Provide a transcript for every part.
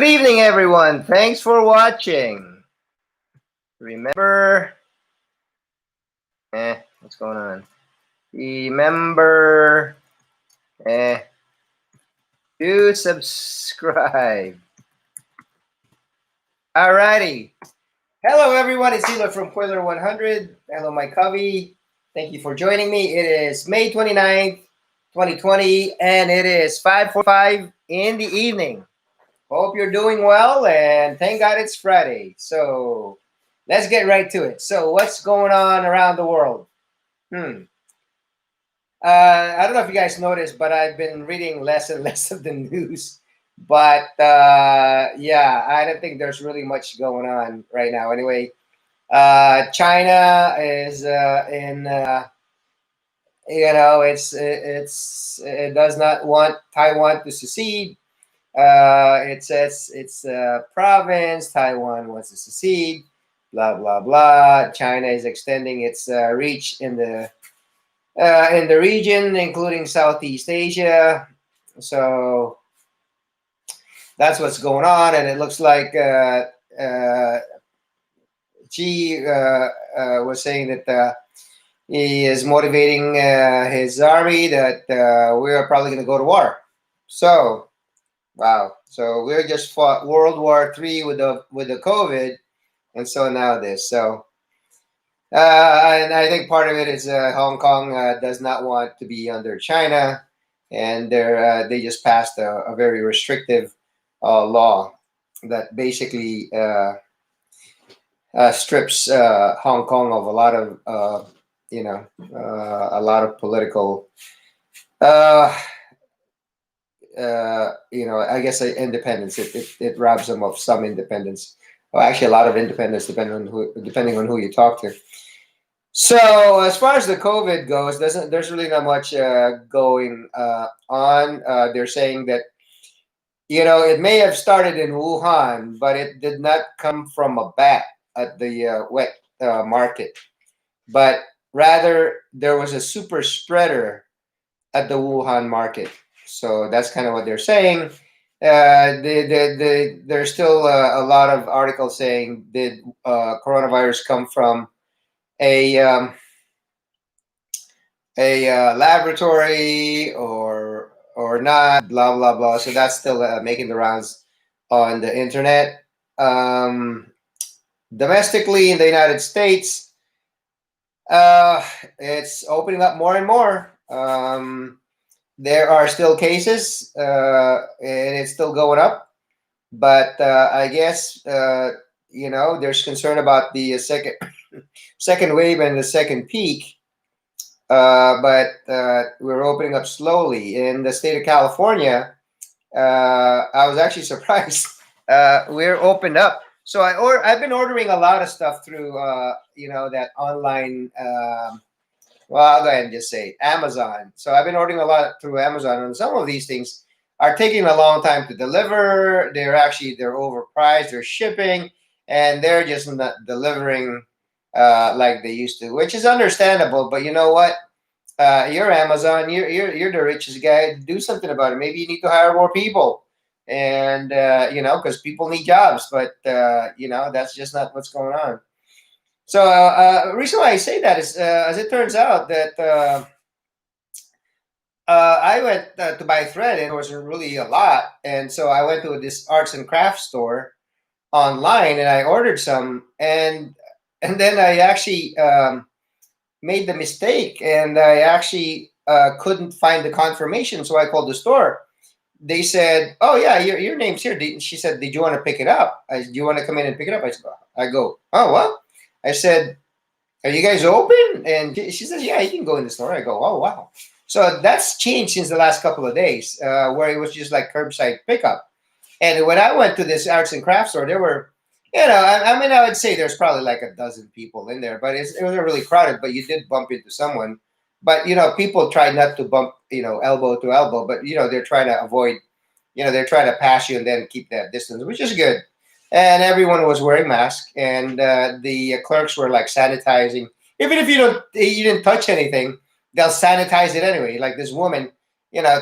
Good evening, everyone. Thanks for watching. Remember, what's going on? Remember, eh, to subscribe. Alrighty. Hello, everyone. It's Hilo from Quiller 100. Hello, my cubby. Thank you for joining me. It is May 29th, 2020, and it is 5:45 in the evening. Hope you're doing well, and thank God it's Friday. So let's get right to it. So what's going on around the world? I don't know if you guys noticed, but I've been reading less and less of the news. But yeah, I don't think there's really much going on right now. Anyway, China is in. It does not want Taiwan to secede. It says it's a province. Taiwan wants to secede. Blah blah blah. China is extending its reach in the region, including Southeast Asia. So that's what's going on, and it looks like Xi was saying that he is motivating his army that we are probably going to go to war. So. Wow. So we just fought World War III with the COVID, and so now this. So and I think part of it is Hong Kong does not want to be under China, and they just passed a very restrictive law that basically strips Hong Kong of a lot of a lot of political. I guess independence. It robs them of some independence. Well, actually, a lot of independence, depending on who you talk to. So, as far as the COVID goes, there's really not much going on. They're saying that it may have started in Wuhan, but it did not come from a bat at the wet market, but rather there was a super spreader at the Wuhan market. So that's kind of what they're saying. There's still a lot of articles saying, did coronavirus come from a laboratory or not? Blah blah blah. So that's still making the rounds on the internet. Domestically in the United States, it's opening up more and more. There are still cases, and it's still going up. But I guess there's concern about the second wave and the second peak. But we're opening up slowly in the state of California. I was actually surprised. We're opened up. So I've been ordering a lot of stuff through that online. Well, I'll go ahead and just say Amazon. So I've been ordering a lot through Amazon, and some of these things are taking a long time to deliver. They're overpriced. They're shipping, and they're just not delivering like they used to, which is understandable. But you know what? You're Amazon. You're the richest guy. Do something about it. Maybe you need to hire more people, and because people need jobs. But that's just not what's going on. So reason why I say that is, as it turns out, that I went to buy thread, and it wasn't really a lot, and so I went to this arts and crafts store online, and I ordered some, and then I actually made the mistake, and I actually couldn't find the confirmation, so I called the store. They said, "Oh yeah, your name's here." She said, "Did you want to pick it up? Do you want to come in and pick it up?" I go, "Oh what?" I said, "Are you guys open?" And she says, "Yeah, you can go in the store." I go, "Oh, wow." So that's changed since the last couple of days, where it was just like curbside pickup. And when I went to this arts and crafts store, there were, I would say there's probably like a dozen people in there, but it wasn't really crowded, but you did bump into someone. But, people try not to bump, elbow to elbow, but, they're trying to avoid, they're trying to pass you and then keep that distance, which is good. And everyone was wearing masks, and the clerks were like sanitizing. Even if you didn't touch anything, they'll sanitize it anyway. Like this woman,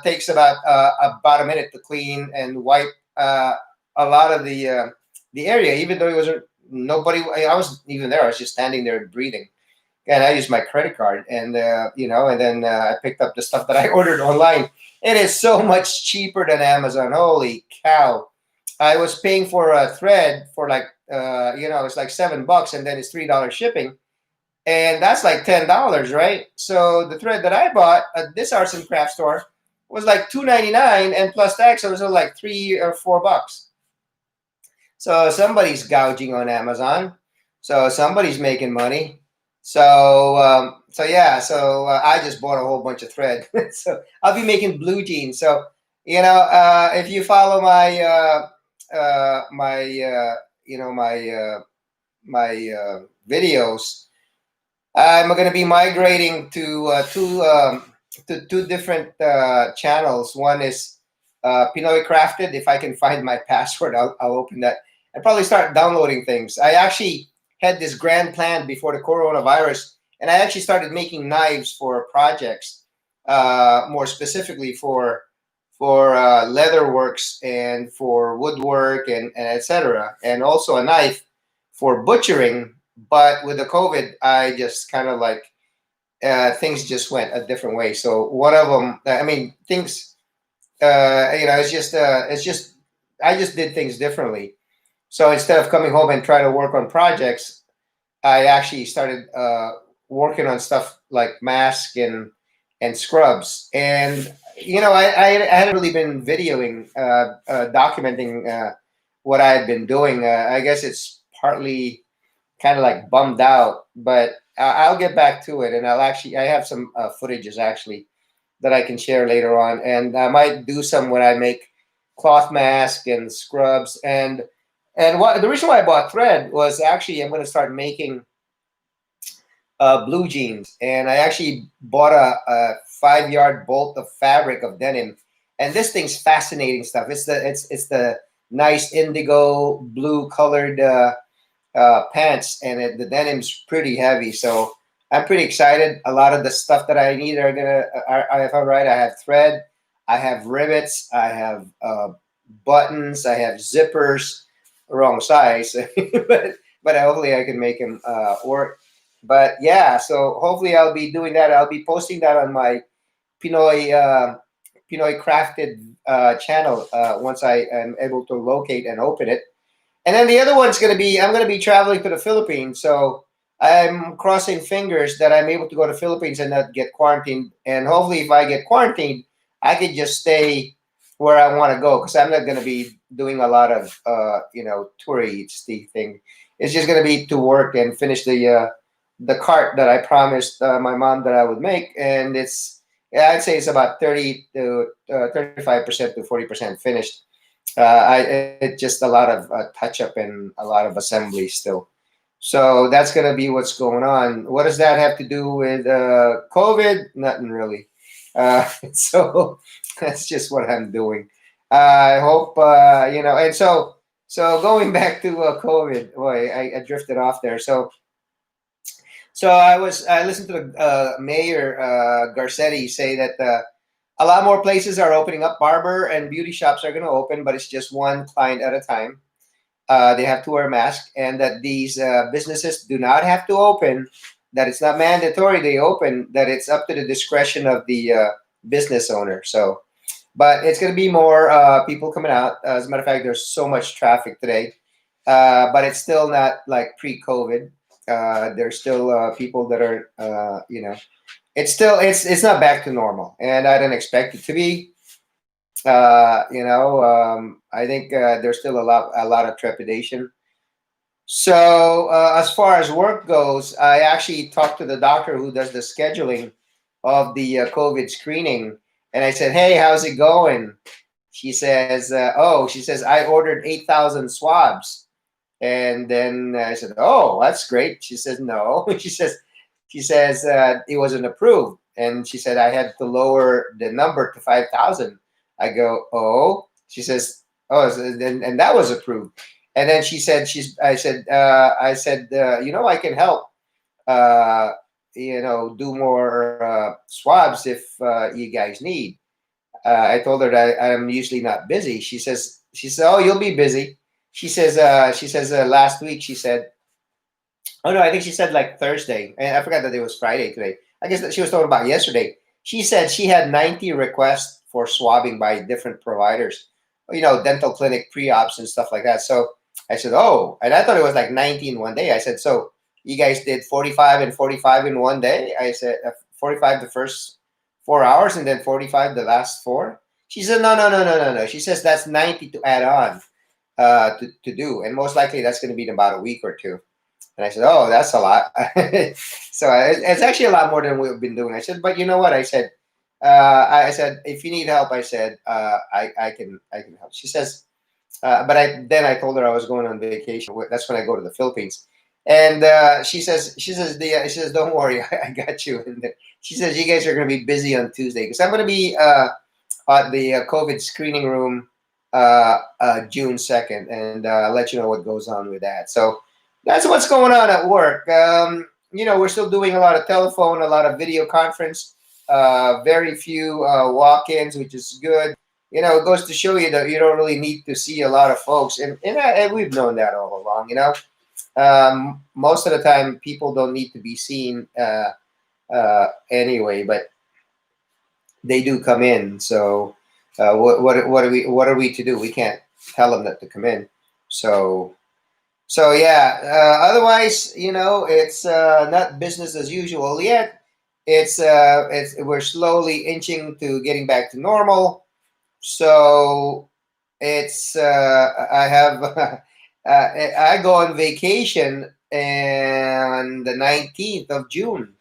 takes about a minute to clean and wipe a lot of the area, even though it wasn't nobody. I wasn't even there. I was just standing there breathing. And I used my credit card, and and then I picked up the stuff that I ordered online. It is so much cheaper than Amazon. Holy cow! I was paying for a thread for like it's like $7, and then it's $3 shipping, and that's like $10, right? So the thread that I bought at this arts and craft store was like $2.99, and plus tax, it was like $3 or $4. So somebody's gouging on Amazon. So somebody's making money. So yeah. So I just bought a whole bunch of thread. So I'll be making blue jeans. So if you follow my videos, I'm going to be migrating to two different channels. One is Pinoy Crafted. If I can find my password, I'll open that and probably start downloading things. I actually had this grand plan before the coronavirus, and I actually started making knives for projects, more specifically for leather works and for woodwork and etc. And also a knife for butchering. But with the COVID, I just kind of like things just went a different way. So one of them, I mean, things, it's just I just did things differently. So instead of coming home and try to work on projects, I actually started working on stuff like masks and scrubs. And I hadn't really been videoing, documenting what I had been doing. I guess it's partly kind of like bummed out, but I'll get back to it, and I have some footages actually that I can share later on, and I might do some when I make cloth mask and scrubs. And what the reason why I bought thread was actually I'm going to start making blue jeans, and I actually bought a 5 yard bolt of fabric of denim, and this thing's fascinating stuff. It's the nice indigo blue colored pants, and the denim's pretty heavy. So I'm pretty excited. A lot of the stuff that I need if I'm right, I have thread, I have rivets, I have buttons, I have zippers, wrong size, but hopefully I can make them work. But yeah, so hopefully I'll be doing that. I'll be posting that on my Pinoy Pinoy Crafted channel once I am able to locate and open it. And then the other one's going to be I'm going to be traveling to the Philippines, so I'm crossing fingers that I'm able to go to Philippines and not get quarantined. And hopefully, if I get quarantined, I could just stay where I want to go, because I'm not going to be doing a lot of touristy thing. It's just going to be to work and finish the cart that I promised my mom that I would make, and yeah, I'd say it's about 35% to 40% finished. It's just a lot of touch up and a lot of assembly still. So that's going to be what's going on. What does that have to do with COVID? Nothing really. So that's just what I'm doing. I hope And so going back to COVID, boy, I drifted off there. So I listened to the Mayor Garcetti say that a lot more places are opening up. Barber and beauty shops are going to open, but it's just one client at a time. They have to wear a mask, and that these businesses do not have to open. That it's not mandatory they open. That it's up to the discretion of the business owner. So, but it's going to be more people coming out. As a matter of fact, there's so much traffic today, but it's still not like pre-COVID. There's still people that are, it's not back to normal, and I don't expect it to be. I think there's still a lot of trepidation. So as far as work goes, I actually talked to the doctor who does the scheduling of the COVID screening, and I said, "Hey, how's it going?" She says, "I ordered 8,000 swabs." And then I said, "Oh, that's great." She says, "No." She says it wasn't approved, and she said I had to lower the number to 5,000. I go, "Oh." She says, "Oh," and that was approved. And then she said, I can help, do more swabs if you guys need." I told her that I'm usually not busy. She said, oh, you'll be busy. She says last week she said, oh no, I think she said like Thursday, and I forgot that it was Friday today. I guess that she was talking about yesterday. She said she had 90 requests for swabbing by different providers, dental clinic pre-ops and stuff like that. So I said, oh, and I thought it was like 90 in one day. I said, so you guys did 45 and 45 in one day? I said, 45 the first 4 hours and then 45 the last four. She said, no, no, no, no, no, no. She says that's 90 to add on to do, and most likely that's going to be in about a week or two. And I said, "Oh, that's a lot." So it's actually a lot more than we've been doing. I said, "But you know what?" I said, if you need help, I said, I can help." She says, but I told her I was going on vacation. That's when I go to the Philippines, and she says, "Don't worry, I got you." And she says, "You guys are going to be busy on Tuesday because I'm going to be at the COVID screening room June 2nd, and I'll let you know what goes on with that." So that's what's going on at work. We're still doing a lot of telephone, a lot of video conference, very few walk-ins, which is good. It goes to show you that you don't really need to see a lot of folks, and we've known that all along. Most of the time, people don't need to be seen anyway, but they do come in. So, what are we to do? We can't tell them that to come in. So yeah. Otherwise, it's not business as usual yet. It's we're slowly inching to getting back to normal. So it's I have I go on vacation on the 19th of June.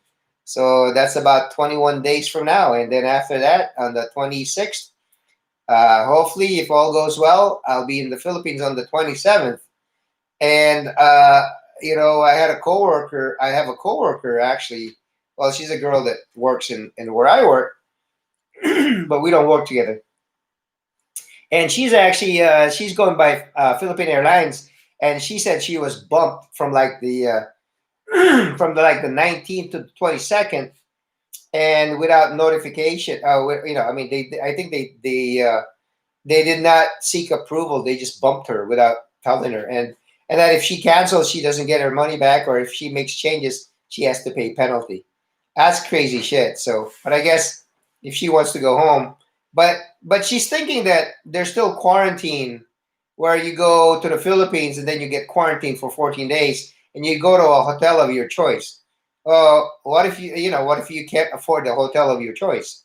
So that's about 21 days from now, and then after that, on the 26th, hopefully, if all goes well, I'll be in the Philippines on the 27th. And I had a coworker. I have a coworker actually. Well, she's a girl that works in where I work, but we don't work together. And she's actually she's going by Philippine Airlines, and she said she was bumped from like the from the 19th to the 22nd, and without notification. I mean, I think they did not seek approval. They just bumped her without telling her, and that if she cancels, she doesn't get her money back, or if she makes changes, she has to pay penalty. That's crazy shit. So, but I guess if she wants to go home, but she's thinking that there's still quarantine where you go to the Philippines and then you get quarantined for 14 days and you go to a hotel of your choice. What if what if you can't afford the hotel of your choice?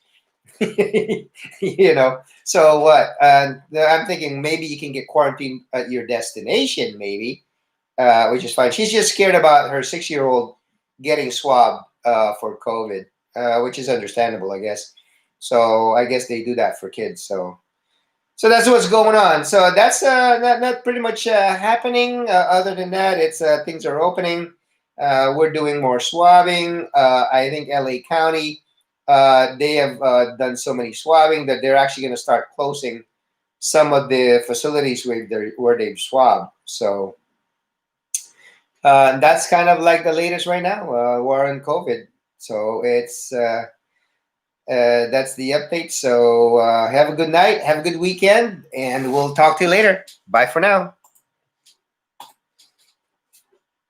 So what? I'm thinking maybe you can get quarantined at your destination, maybe, which is fine. She's just scared about her 6-year-old getting swabbed for COVID, which is understandable, I guess. So I guess they do that for kids. So that's what's going on. So that's not pretty much happening. Other than that, it's things are opening. We're doing more swabbing. I think LA County, they have done so many swabbing that they're actually going to start closing some of the facilities where they've swabbed. So that's kind of like the latest right now. We're on COVID. So it's that's the update. So have a good night, have a good weekend, and we'll talk to you later. Bye for now.